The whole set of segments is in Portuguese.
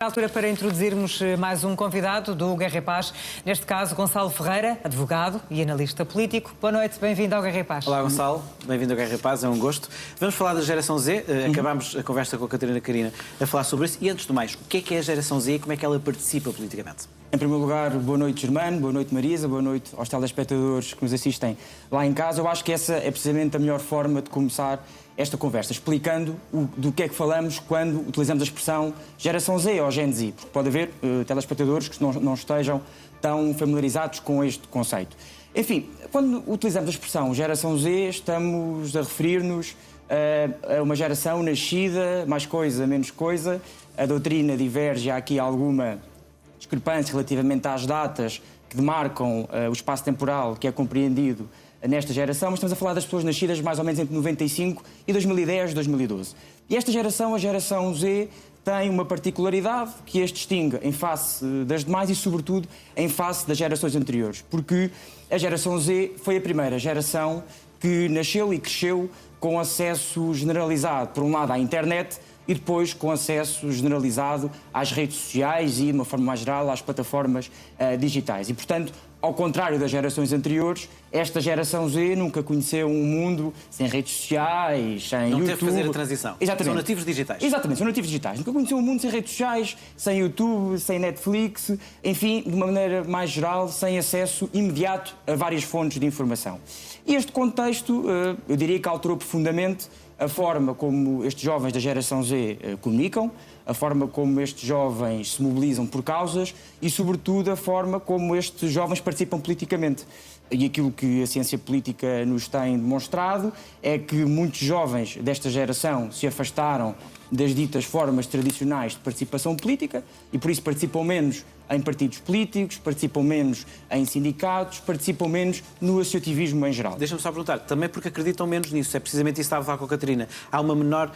A altura para introduzirmos mais um convidado do Guerra e Paz, neste caso Gonçalo Ferreira, advogado e analista político. Boa noite, bem-vindo ao Guerra e Paz. Olá Gonçalo, bem-vindo ao Guerra e Paz, é um gosto. Vamos falar da geração Z, acabámos a conversa com a Catarina Carina a falar sobre isso. E antes de mais, o que é a geração Z e como é que ela participa politicamente? Em primeiro lugar, boa noite Germano, boa noite Marisa, boa noite aos telespectadores que nos assistem lá em casa. Eu acho que essa é precisamente a melhor forma de começar esta conversa, explicando do que é que falamos quando utilizamos a expressão geração Z ou Gen Z, porque pode haver telespectadores que não estejam tão familiarizados com este conceito. Enfim, quando utilizamos a expressão geração Z, estamos a referir-nos a uma geração nascida, mais coisa, menos coisa. A doutrina diverge, há aqui alguma discrepância relativamente às datas que demarcam o espaço temporal que é compreendido nesta geração, mas estamos a falar das pessoas nascidas mais ou menos entre 95 e 2010, 2012. E esta geração, a geração Z, tem uma particularidade que as distingue em face das demais e, sobretudo, em face das gerações anteriores, porque a geração Z foi a primeira geração que nasceu e cresceu com acesso generalizado, por um lado, à internet e depois com acesso generalizado às redes sociais e, de uma forma mais geral, às plataformas digitais. E, portanto, ao contrário das gerações anteriores, esta geração Z nunca conheceu um mundo sem redes sociais, sem YouTube. Não teve que fazer a transição. Exatamente. São nativos digitais. Exatamente, são nativos digitais. Nunca conheceu um mundo sem redes sociais, sem YouTube, sem Netflix, enfim, de uma maneira mais geral, sem acesso imediato a várias fontes de informação. E este contexto, eu diria que alterou profundamente a forma como estes jovens da geração Z comunicam, a forma como estes jovens se mobilizam por causas e, sobretudo, a forma como estes jovens participam politicamente. E aquilo que a ciência política nos tem demonstrado é que muitos jovens desta geração se afastaram das ditas formas tradicionais de participação política e, por isso, participam menos em partidos políticos, participam menos em sindicatos, participam menos no associativismo em geral. Deixa-me só perguntar, também porque acreditam menos nisso, é precisamente isso que estava a falar com a Catarina. Há uma menor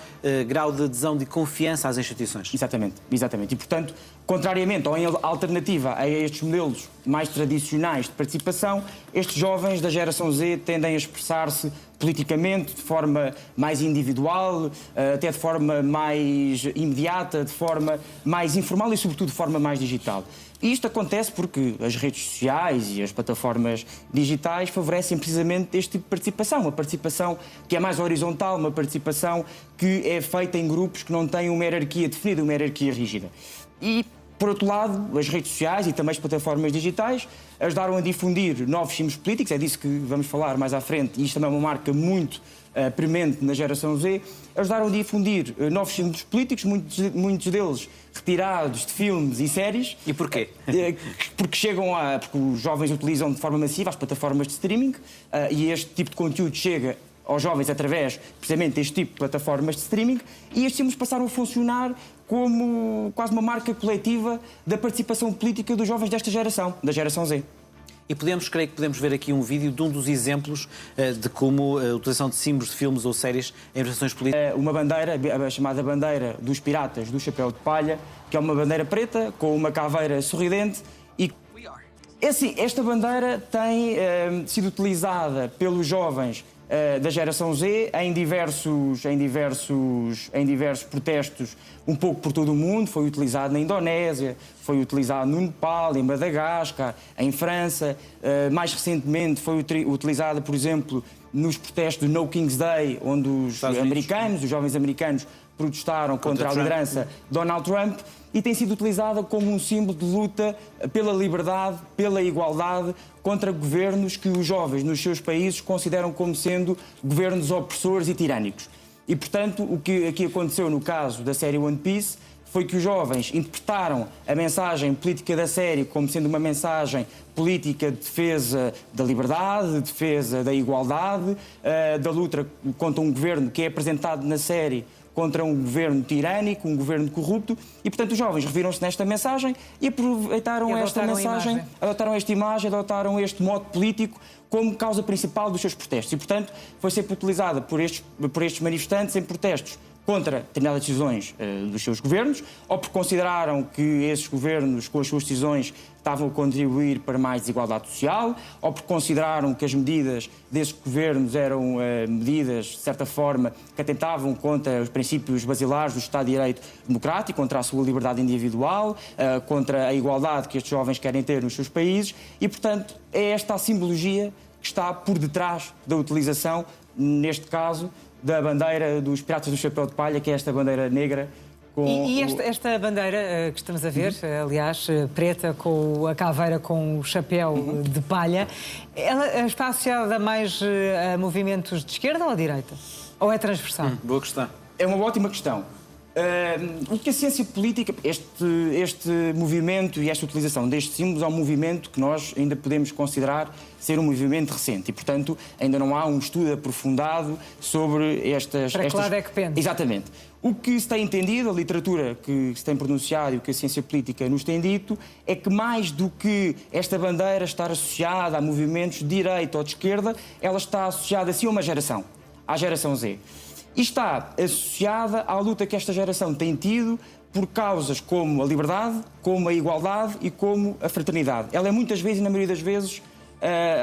grau de adesão, de confiança às instituições. Exatamente, exatamente. E, portanto, contrariamente ou em alternativa a estes modelos mais tradicionais de participação, estes jovens da geração Z tendem a expressar-se politicamente de forma mais individual, até de forma mais imediata, de forma mais informal e, sobretudo, de forma mais digital. E isto acontece porque as redes sociais e as plataformas digitais favorecem precisamente este tipo de participação, uma participação que é mais horizontal, uma participação que é feita em grupos que não têm uma hierarquia definida, uma hierarquia rígida. E, por outro lado, as redes sociais e também as plataformas digitais ajudaram a difundir novos símbolos políticos, é disso que vamos falar mais à frente, e isto também é uma marca muito premente na geração Z, ajudaram a difundir novos símbolos políticos, muitos deles retirados de filmes e séries. E porquê? Porque os jovens utilizam de forma massiva as plataformas de streaming e este tipo de conteúdo chega aos jovens através, precisamente, deste tipo de plataformas de streaming, e estes símbolos passaram a funcionar como quase uma marca coletiva da participação política dos jovens desta geração, da geração Z. E creio que podemos ver aqui um vídeo de um dos exemplos de como a utilização de símbolos de filmes ou séries em representações políticas. Uma bandeira, a chamada bandeira dos piratas do chapéu de palha, que é uma bandeira preta com uma caveira sorridente e assim, esta bandeira tem sido utilizada pelos jovens da geração Z em diversos protestos um pouco por todo o mundo. Foi utilizado na Indonésia, foi utilizado no Nepal, em Madagascar, em França. Mais recentemente foi utilizada, por exemplo, nos protestos do No King's Day, onde os jovens americanos protestaram contra a liderança de Donald Trump, e tem sido utilizada como um símbolo de luta pela liberdade, pela igualdade, contra governos que os jovens nos seus países consideram como sendo governos opressores e tirânicos. E, portanto, o que aqui aconteceu no caso da série One Piece foi que os jovens interpretaram a mensagem política da série como sendo uma mensagem política de defesa da liberdade, de defesa da igualdade, da luta contra um governo que é apresentado na série contra um governo tirânico, um governo corrupto, e, portanto, os jovens reviram-se nesta mensagem e aproveitaram esta mensagem, adotaram esta imagem, adotaram este modo político como causa principal dos seus protestos. E, portanto, foi sempre utilizada por estes manifestantes em protestos contra determinadas decisões dos seus governos, ou porque consideraram que esses governos, com as suas decisões, estavam a contribuir para mais desigualdade social, ou porque consideraram que as medidas desses governos eram medidas, de certa forma, que atentavam contra os princípios basilares do Estado de Direito democrático, contra a sua liberdade individual, contra a igualdade que estes jovens querem ter nos seus países, e, portanto, é esta a simbologia que está por detrás da utilização, neste caso, da bandeira dos Piratas do Chapéu de Palha, que é esta bandeira negra. E esta bandeira que estamos a ver, aliás, preta, com a caveira com o chapéu de palha, ela está associada mais a movimentos de esquerda ou à direita? Ou é transversal? Boa questão. É uma ótima questão. O que a ciência política, este movimento e esta utilização destes símbolos é um movimento que nós ainda podemos considerar ser um movimento recente e, portanto, ainda não há um estudo aprofundado sobre estas... Para que lado é que pende? Exatamente. O que se tem entendido, a literatura que se tem pronunciado e o que a ciência política nos tem dito, é que mais do que esta bandeira estar associada a movimentos de direita ou de esquerda, ela está associada, sim, a uma geração, à geração Z. E está associada à luta que esta geração tem tido por causas como a liberdade, como a igualdade e como a fraternidade. Ela é muitas vezes, e na maioria das vezes,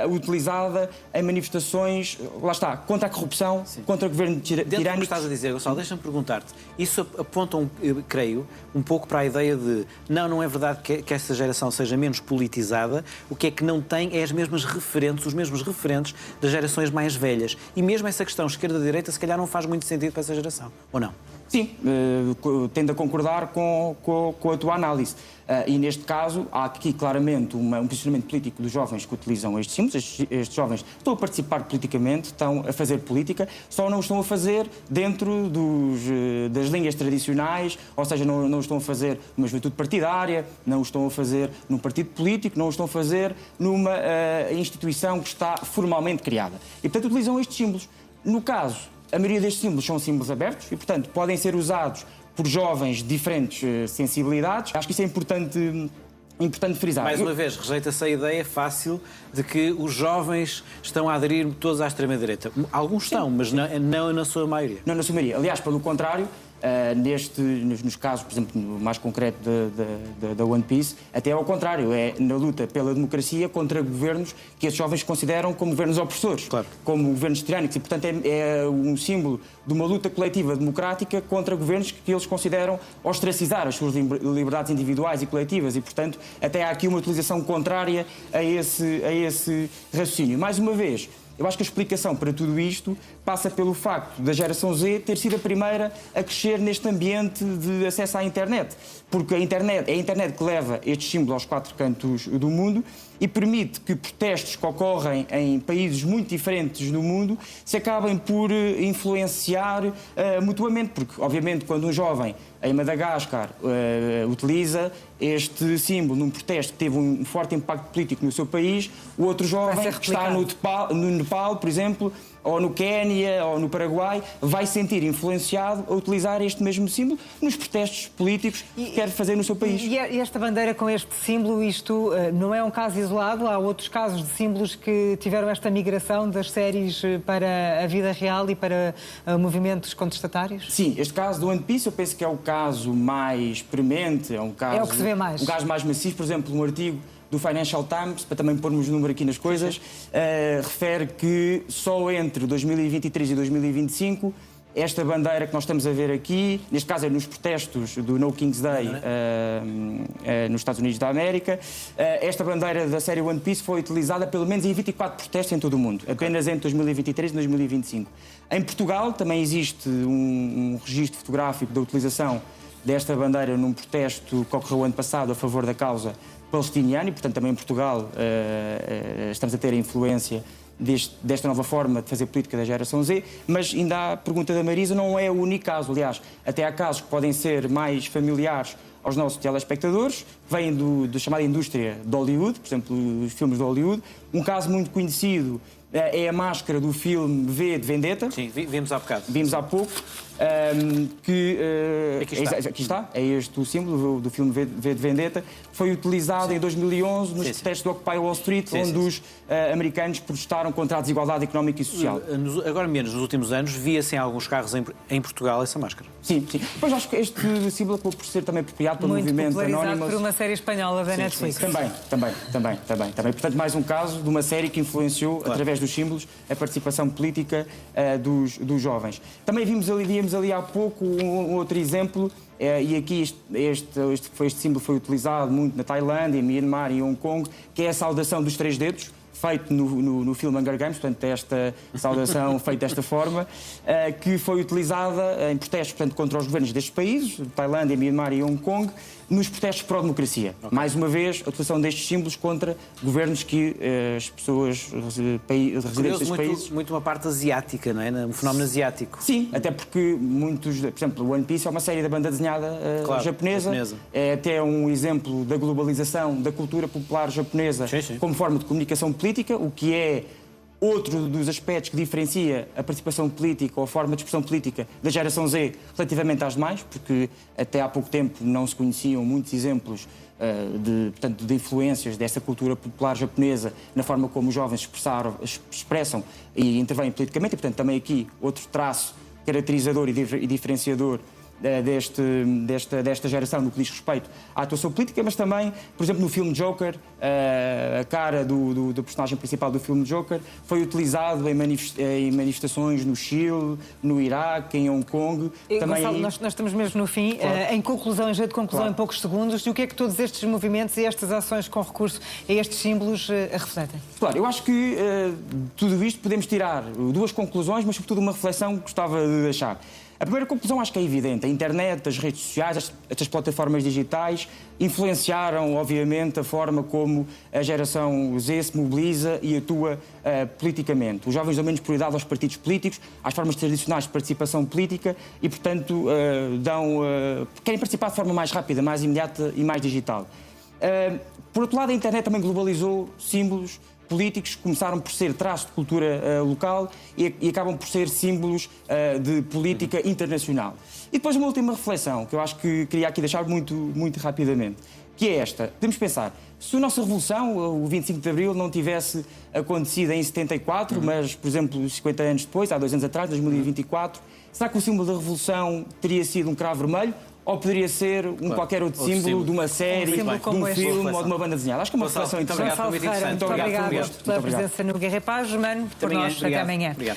utilizada em manifestações, lá está, contra a corrupção, sim, contra o governo tirânico. Dentro do que estás a dizer, Gonçalo, deixa-me perguntar-te, isso aponta, creio, um pouco para a ideia de não é verdade que essa geração seja menos politizada, o que é que não tem é os mesmos referentes das gerações mais velhas. E mesmo essa questão esquerda-direita, se calhar não faz muito sentido para essa geração, ou não? Sim, tendo a concordar com a tua análise. E neste caso, há aqui claramente um posicionamento político dos jovens que utilizam estes símbolos. Estes jovens estão a participar politicamente, estão a fazer política, só não o estão a fazer dentro das linhas tradicionais, ou seja, não o estão a fazer numa juventude partidária, não o estão a fazer num partido político, não o estão a fazer numa instituição que está formalmente criada. E, portanto, utilizam estes símbolos. No caso, a maioria destes símbolos são símbolos abertos e, portanto, podem ser usados por jovens de diferentes sensibilidades. Acho que isso é importante frisar. Mais uma vez, rejeita-se a ideia fácil de que os jovens estão a aderir todos à extrema-direita. Alguns estão, mas não na sua maioria. Não na sua maioria. Aliás, pelo contrário, nos casos, por exemplo, no mais concreto da One Piece, até ao contrário, é na luta pela democracia contra governos que esses jovens consideram como governos opressores, claro, como governos tirânicos, e, portanto, é um símbolo de uma luta coletiva democrática contra governos que eles consideram ostracizar as suas liberdades individuais e coletivas, e, portanto, até há aqui uma utilização contrária a esse raciocínio. Mais uma vez, eu acho que a explicação para tudo isto passa pelo facto da geração Z ter sido a primeira a crescer neste ambiente de acesso à internet. Porque é a internet que leva estes símbolos aos quatro cantos do mundo e permite que protestos que ocorrem em países muito diferentes do mundo se acabem por influenciar mutuamente. Porque, obviamente, quando um jovem em Madagascar utiliza este símbolo num protesto que teve um forte impacto político no seu país, o outro jovem que está no Nepal, por exemplo, ou no Quénia, ou no Paraguai, vai sentir influenciado a utilizar este mesmo símbolo nos protestos políticos que quer fazer no seu país. E esta bandeira com este símbolo, isto não é um caso isolado? Há outros casos de símbolos que tiveram esta migração das séries para a vida real e para movimentos contestatários? Sim, este caso do One Piece eu penso que é o caso mais premente, é o que se vê mais. Um caso mais massivo, por exemplo, um artigo do Financial Times, para também pormos o número aqui nas coisas, refere que só entre 2023 e 2025 esta bandeira que nós estamos a ver aqui, neste caso é nos protestos do No King's Day nos Estados Unidos da América, esta bandeira da série One Piece foi utilizada pelo menos em 24 protestos em todo o mundo, apenas entre 2023 e 2025. Em Portugal também existe um registro fotográfico da utilização desta bandeira num protesto que ocorreu ano passado a favor da causa palestiniana e, portanto, também em Portugal estamos a ter a influência desta nova forma de fazer política da geração Z, mas ainda há a pergunta da Marisa, não é o único caso, aliás, até há casos que podem ser mais familiares aos nossos telespectadores, que vêm da chamada indústria de Hollywood, por exemplo, os filmes de Hollywood. Um caso muito conhecido é a máscara do filme V de Vendetta. Sim, vimos há bocado. Vimos há pouco. Aqui está, é este o símbolo do filme V de Vendetta, foi utilizado em 2011 nos protestos do Occupy Wall Street, onde os americanos protestaram contra a desigualdade económica e social. Agora menos, nos últimos anos, via-se em alguns carros em Portugal essa máscara. Sim, sim. Depois acho que este símbolo acabou por ser também apropriado pelo Muito movimento popularizado Anonymous. por uma série espanhola da Netflix. Também. Portanto, mais um caso de uma série que influenciou, através dos símbolos, a participação política dos jovens. Também víamos ali há pouco um outro exemplo, e aqui este símbolo foi utilizado muito na Tailândia, em Myanmar e Hong Kong, que é a saudação dos 3 dedos, feito no filme Hunger Games, portanto, esta saudação feita desta forma, que foi utilizada em protestos, portanto, contra os governos destes países, Tailândia, Myanmar e Hong Kong, nos protestos pró-democracia. Okay. Mais uma vez, a utilização destes símbolos contra governos que as pessoas residentes destes países... Muito uma parte asiática, não é? Um fenómeno asiático. Sim, até porque muitos... Por exemplo, o One Piece é uma série da banda desenhada japonesa. É até um exemplo da globalização da cultura popular japonesa como forma de comunicação política, o que é outro dos aspectos que diferencia a participação política ou a forma de expressão política da geração Z relativamente às demais, porque até há pouco tempo não se conheciam muitos exemplos de influências dessa cultura popular japonesa na forma como os jovens expressam e intervêm politicamente, e portanto também aqui outro traço caracterizador e diferenciador desta geração no que diz respeito à atuação política, mas também, por exemplo, no filme Joker, a cara do personagem principal do filme Joker foi utilizado em manifestações no Chile, no Iraque, em Hong Kong. Também... Gonçalo, nós estamos mesmo no fim. Claro. Em conclusão, em jeito de conclusão, em poucos segundos, e o que é que todos estes movimentos e estas ações com recurso a estes símbolos refletem? Claro, eu acho que tudo isto podemos tirar 2 conclusões, mas sobretudo uma reflexão que gostava de deixar. A primeira conclusão acho que é evidente. A internet, as redes sociais, estas plataformas digitais influenciaram, obviamente, a forma como a geração Z se mobiliza e atua politicamente. Os jovens dão menos prioridade aos partidos políticos, às formas tradicionais de participação política e, portanto, querem participar de forma mais rápida, mais imediata e mais digital. Por outro lado, a internet também globalizou símbolos políticos que começaram por ser traços de cultura local e acabam por ser símbolos de política internacional. E depois uma última reflexão, que eu acho que queria aqui deixar muito rapidamente, que é esta. Podemos pensar, se a nossa Revolução, o 25 de Abril, não tivesse acontecido em 74, mas, por exemplo, 50 anos depois, há 2 anos atrás, 2024, será que o símbolo da Revolução teria sido um cravo vermelho? Ou poderia ser qualquer outro símbolo de uma série, de um filme ou de uma banda desenhada? Acho que é uma reflexão interessante. Muito obrigado pela presença no Guerra e Paz, Germano. Por nós, até amanhã. Obrigado.